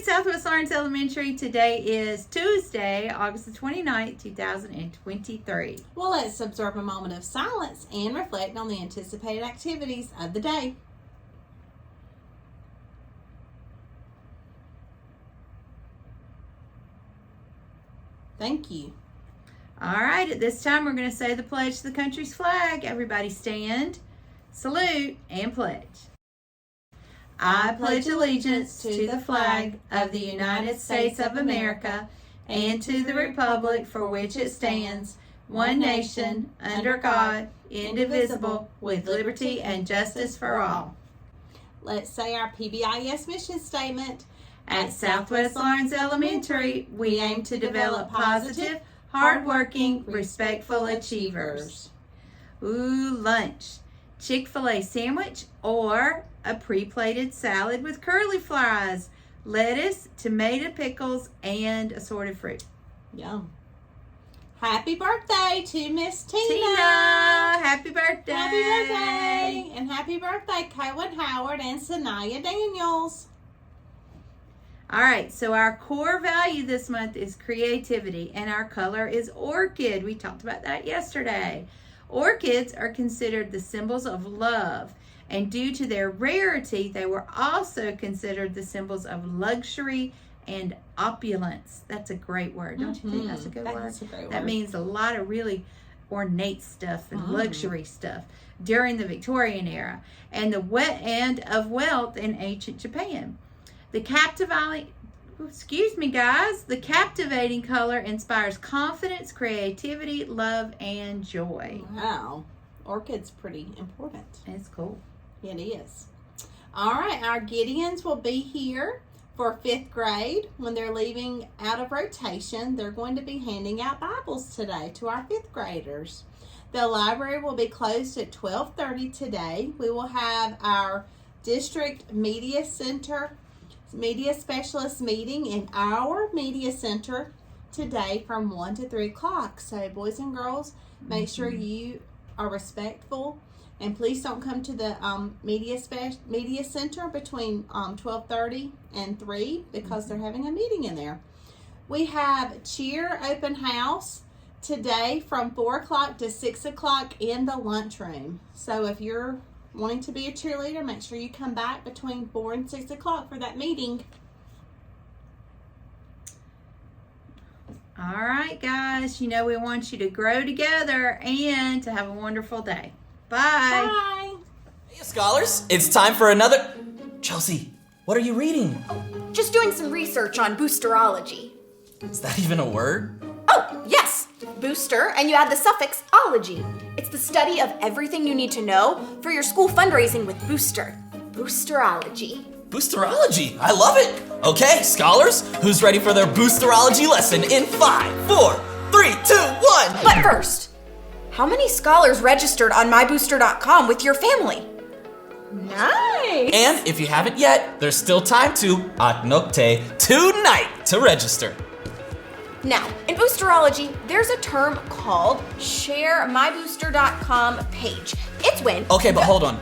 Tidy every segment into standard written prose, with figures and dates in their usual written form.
Southwest Lawrence Elementary. Today is Tuesday, August the 29th, 2023. Well, let's observe a moment of silence and reflect on the anticipated activities of the day. Thank you. All right, at this time, we're going to say the pledge to the country's flag. Everybody stand, salute, and pledge. I pledge allegiance to the flag of the United States of America and to the republic for which it stands, one nation, under God, indivisible, with liberty and justice for all. Let's say our PBIS mission statement. At Southwest Lawrence Elementary, we aim to develop positive, hardworking, respectful achievers. Ooh, lunch. Chick-fil-A sandwich or a pre-plated salad with curly fries, lettuce, tomato pickles, and assorted fruit. Yum. Happy birthday to Miss Tina. Happy birthday. Happy birthday. And happy birthday, Cohen Howard and Sanaya Daniels. All right, so our core value this month is creativity, and our color is orchid. We talked about that yesterday. Orchids are considered the symbols of love, and due to their rarity, they were also considered the symbols of luxury and opulence. That's a great word. Don't you think that's a good word? That's a great word. That means a lot of really ornate stuff and luxury stuff during the Victorian era, and of wealth in ancient Japan. The captivating color inspires confidence, creativity, love, and joy. Wow. Orchid's pretty important. It's cool. It is. All right, our Gideons will be here for 5th grade. When they're leaving out of rotation, they're going to be handing out Bibles today to our 5th graders. The library will be closed at 12:30 today. We will have our district media specialist meeting in our media center today from 1 to 3 o'clock. So boys and girls, make sure you are respectful, and please don't come to the media center between 12:30 and 3 because they're having a meeting in there. We have cheer open house today from 4 o'clock to 6 o'clock in the lunchroom. So if you're wanting to be a cheerleader, make sure you come back between 4 and 6 o'clock for that meeting. All right, guys. We want you to grow together and to have a wonderful day. Bye. Bye. Hey, scholars. It's time for another... Chelsea, what are you reading? Just doing some research on boosterology. Is that even a word? Oh, yes! Booster, and you add the suffix ology. It's the study of everything you need to know for your school fundraising with Booster. Boosterology. Boosterology, I love it! Okay, scholars, who's ready for their boosterology lesson in 5, 4, 3, 2, 1? But first, how many scholars registered on mybooster.com with your family? Nice! And if you haven't yet, there's still time to Aknokte tonight to register. Now, in boosterology, there's a term called share mybooster.com page. It's when... Okay, but hold on.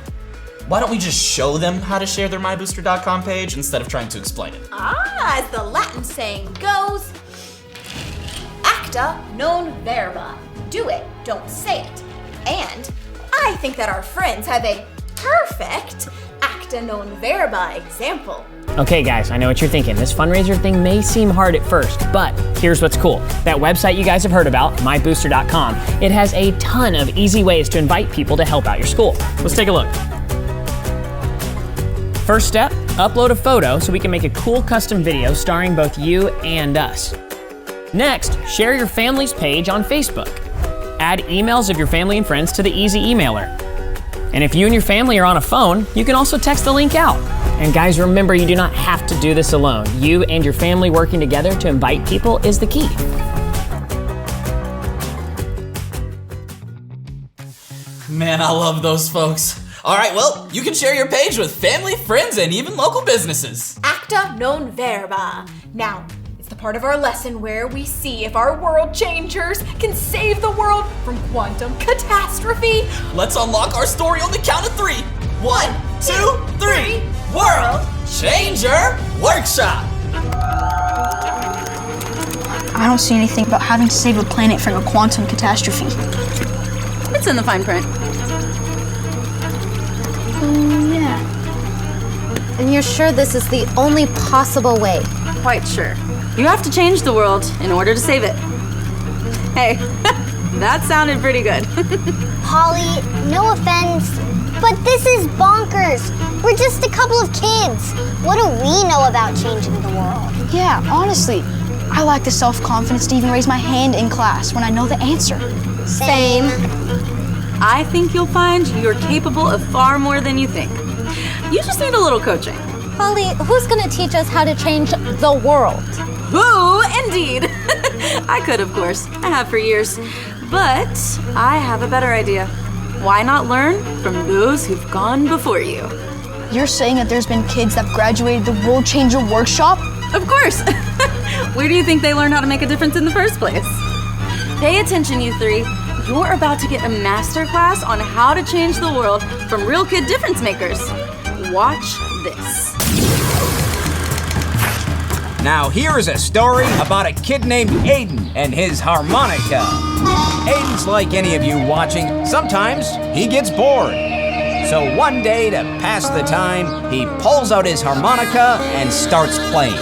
Why don't we just show them how to share their mybooster.com page instead of trying to explain it? As the Latin saying goes, acta non verba. Do it, don't say it. And I think that our friends have a perfect acta non verba example. Okay guys, I know what you're thinking. This fundraiser thing may seem hard at first, but here's what's cool. That website you guys have heard about, mybooster.com, it has a ton of easy ways to invite people to help out your school. Let's take a look. First step, upload a photo so we can make a cool custom video starring both you and us. Next, share your family's page on Facebook. Add emails of your family and friends to the easy emailer. And if you and your family are on a phone, you can also text the link out. And guys, remember, you do not have to do this alone. You and your family working together to invite people is the key. Man, I love those folks. All right, well, you can share your page with family, friends, and even local businesses. Acta non verba. Now, it's the part of our lesson where we see if our world changers can save the world from quantum catastrophe. Let's unlock our story on the count of 3. 1, 2, 3. World Changer Workshop. I don't see anything about having to save a planet from a quantum catastrophe. It's in the fine print. Yeah. And you're sure this is the only possible way? Quite sure. You have to change the world in order to save it. Hey, that sounded pretty good. Holly, no offense, but this is bonkers. We're just a couple of kids. What do we know about changing the world? Yeah, honestly, I lack the self-confidence to even raise my hand in class when I know the answer. Same. I think you'll find you're capable of far more than you think. You just need a little coaching. Holly, who's gonna teach us how to change the world? Who, indeed. I could, of course. I have for years. But I have a better idea. Why not learn from those who've gone before you? You're saying that there's been kids that graduated the World Changer Workshop? Of course. Where do you think they learned how to make a difference in the first place? Pay attention, you three. You're about to get a master class on how to change the world from real kid difference makers. Watch this. Now here's a story about a kid named Aiden and his harmonica. Aiden's like any of you watching. Sometimes he gets bored. So one day, to pass the time, he pulls out his harmonica and starts playing.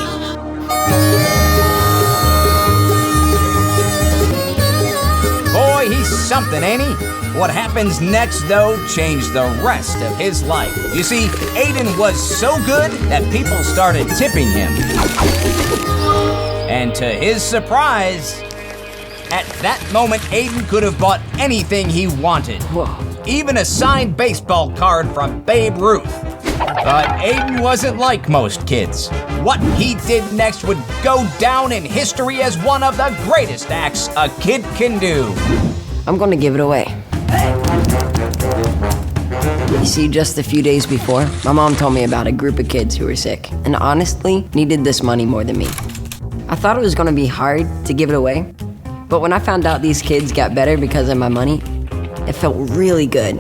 Boy, he's something, ain't he? What happens next, though, changed the rest of his life. You see, Aiden was so good that people started tipping him. And to his surprise, at that moment, Aiden could have bought anything he wanted. Whoa. Even a signed baseball card from Babe Ruth. But Aiden wasn't like most kids. What he did next would go down in history as one of the greatest acts a kid can do. I'm gonna give it away. You see, just a few days before, my mom told me about a group of kids who were sick and honestly needed this money more than me. I thought it was gonna be hard to give it away, but when I found out these kids got better because of my money, it felt really good.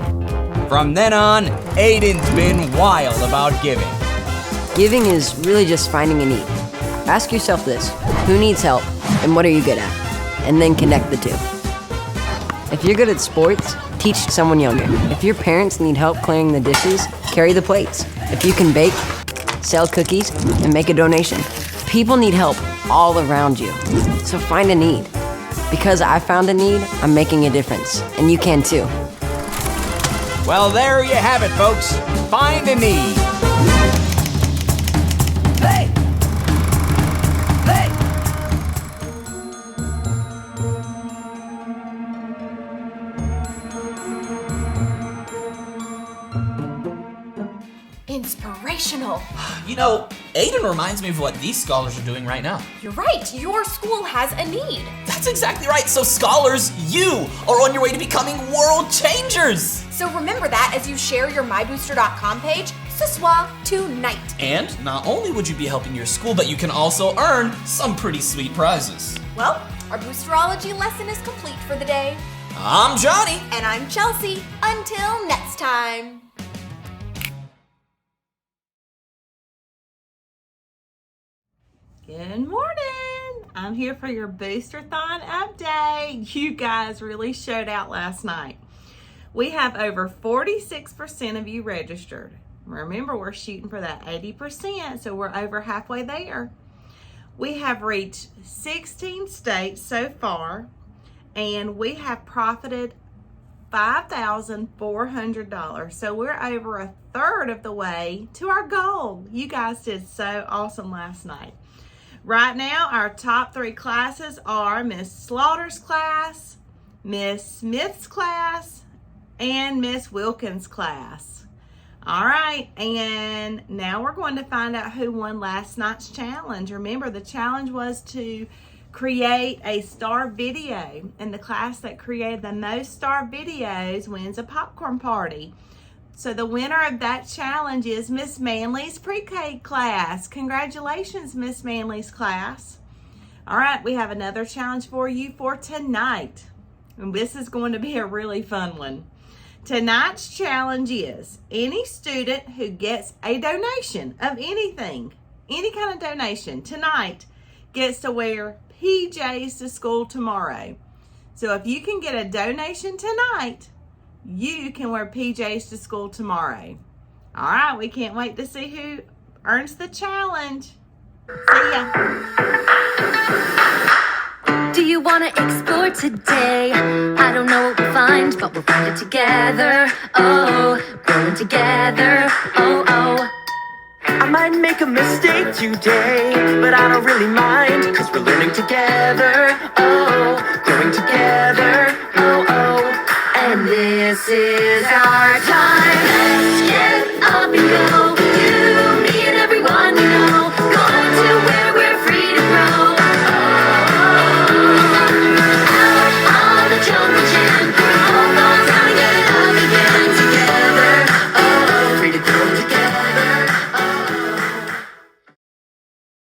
From then on, Aiden's been wild about giving. Giving is really just finding a need. Ask yourself this: who needs help and what are you good at? And then connect the two. If you're good at sports, teach someone younger. If your parents need help clearing the dishes, carry the plates. If you can bake, sell cookies and make a donation. People need help all around you. So find a need. Because I found a need, I'm making a difference. And you can too. Well, there you have it, folks. Find a need. Hey! Hey! Inspirational. You know, Aiden reminds me of what these scholars are doing right now. You're right. Your school has a need. That's exactly right. So scholars, you are on your way to becoming world changers. So remember that as you share your mybooster.com page ce soir, tonight. And not only would you be helping your school, but you can also earn some pretty sweet prizes. Well, our boosterology lesson is complete for the day. I'm Johnny. And I'm Chelsea. Until next time. Good morning. I'm here for your Booster-thon update. You guys really showed out last night. We have over 46% of you registered. Remember, we're shooting for that 80%, so we're over halfway there. We have reached 16 states so far, and we have profited $5,400. So we're over a third of the way to our goal. You guys did so awesome last night. Right now, our top 3 classes are Miss Slaughter's class, Miss Smith's class, and Miss Wilkins' class. All right, and now we're going to find out who won last night's challenge. Remember, the challenge was to create a star video, and the class that created the most star videos wins a popcorn party. So the winner of that challenge is Miss Manley's pre-K class. Congratulations, Miss Manley's class. All right, we have another challenge for you for tonight. And this is going to be a really fun one. Tonight's challenge is any student who gets a donation of anything, any kind of donation tonight, gets to wear PJs to school tomorrow. So if you can get a donation tonight, you can wear PJs to school tomorrow. All right, we can't wait to see who earns the challenge. See ya. Do you want to explore today? I don't know what we'll find, but we'll find it together. Oh, growing together. Oh, oh. I might make a mistake today, but I don't really mind, 'cause we're learning together. Oh, growing together. Oh, oh. And this is our time. Let's get up and go.